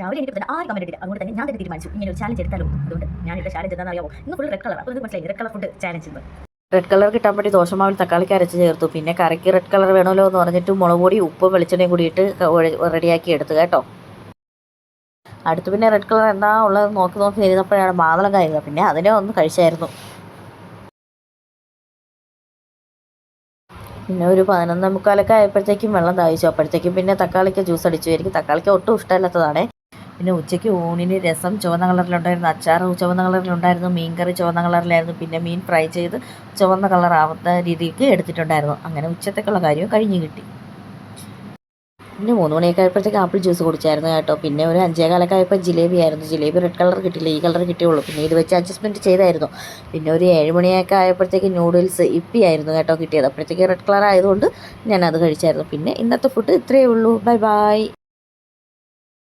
രാവിലെ എനിക്ക് തന്നെ 6 കമന്റ് ഇട്ടില്ല. അതുകൊണ്ട് തന്നെ ഞാൻ തന്നെ തീരുമാനിച്ചു ഇങ്ങനെ ഒരു ചാലഞ്ച് എടുത്താലോ. അതുകൊണ്ട് ഞാൻ എടുത്ത ചാലഞ്ച് എന്താണെന്ന് അറിയാമോ? ഇന്ന് ഫുൾ റെഡ് കളർ. അപ്പോൾ നിങ്ങൾക്ക് മനസ്സിലായി റെഡ് കളർ ഫുഡ് ചാലഞ്ച് എന്ന്. റെഡ് കളർ കിട്ടാൻ വേണ്ടി ദോശമാവിൽ തക്കാളിക്ക് അരച്ച് ചേർത്തു. പിന്നെ കറിക്ക് റെഡ് കളർ വേണമല്ലോ എന്ന് പറഞ്ഞിട്ട് മുളക് പൊടി ഉപ്പും വെളിച്ചെണ്ണയും കൂടിയിട്ട് റെഡിയാക്കി എടുത്തു കേട്ടോ. അടുത്ത് പിന്നെ റെഡ് കളർ എന്താ ഉള്ളത് നോക്കി ഇരുന്നപ്പോഴാണ് മാതളം കായുക. പിന്നെ അതിനെ ഒന്ന് കഴിച്ചായിരുന്നു. പിന്നെ ഒരു 11:45 ആയപ്പോഴത്തേക്കും വെള്ളം ദാഹിച്ചു. അപ്പോഴത്തേക്കും പിന്നെ തക്കാളിക്ക് ജ്യൂസ് അടിച്ചു. എനിക്ക് തക്കാളിക്ക് ഒട്ടും ഇഷ്ടമില്ലാത്തതാണ്. പിന്നെ ഉച്ചയ്ക്ക് ഊണിന് രസം ചുവന്ന കളറിലുണ്ടായിരുന്നു, അച്ചാർ ചുവന്ന കളറിലുണ്ടായിരുന്നു, മീൻ കറി ചുവന്ന കളറിലായിരുന്നു. പിന്നെ മീൻ ഫ്രൈ ചെയ്ത് ചുവന്ന കളറാവുന്ന രീതിക്ക് എടുത്തിട്ടുണ്ടായിരുന്നു. അങ്ങനെ ഉച്ചത്തേക്കുള്ള കാര്യം കഴിഞ്ഞ് കിട്ടി. പിന്നെ 3 മണിയൊക്കെ ആയപ്പോഴത്തേക്ക് ആപ്പിൾ ജ്യൂസ് കുടിച്ചായിരുന്നു കേട്ടോ. പിന്നെ ഒരു 5:15 ആയപ്പോൾ ജിലേബി ആയിരുന്നു. ജിലേബി റെഡ് കളർ കിട്ടില്ല, ഈ കളർ കിട്ടിയുള്ളൂ. പിന്നെ ഇത് വെച്ച് അഡ്ജസ്റ്റ്മെൻറ്റ് ചെയ്തായിരുന്നു. പിന്നെ ഒരു 7 മണിയൊക്കെ ആയപ്പോഴത്തേക്ക് നൂഡിൽസ് ഇപ്പി ആയിരുന്നു കേട്ടോ കിട്ടിയത്. അപ്പോഴത്തേക്ക് റെഡ് കളർ ആയതുകൊണ്ട് ഞാനത് കഴിച്ചായിരുന്നു. പിന്നെ ഇന്നത്തെ ഫുഡ് ഇത്രയേ ഉള്ളൂ. Bye bye.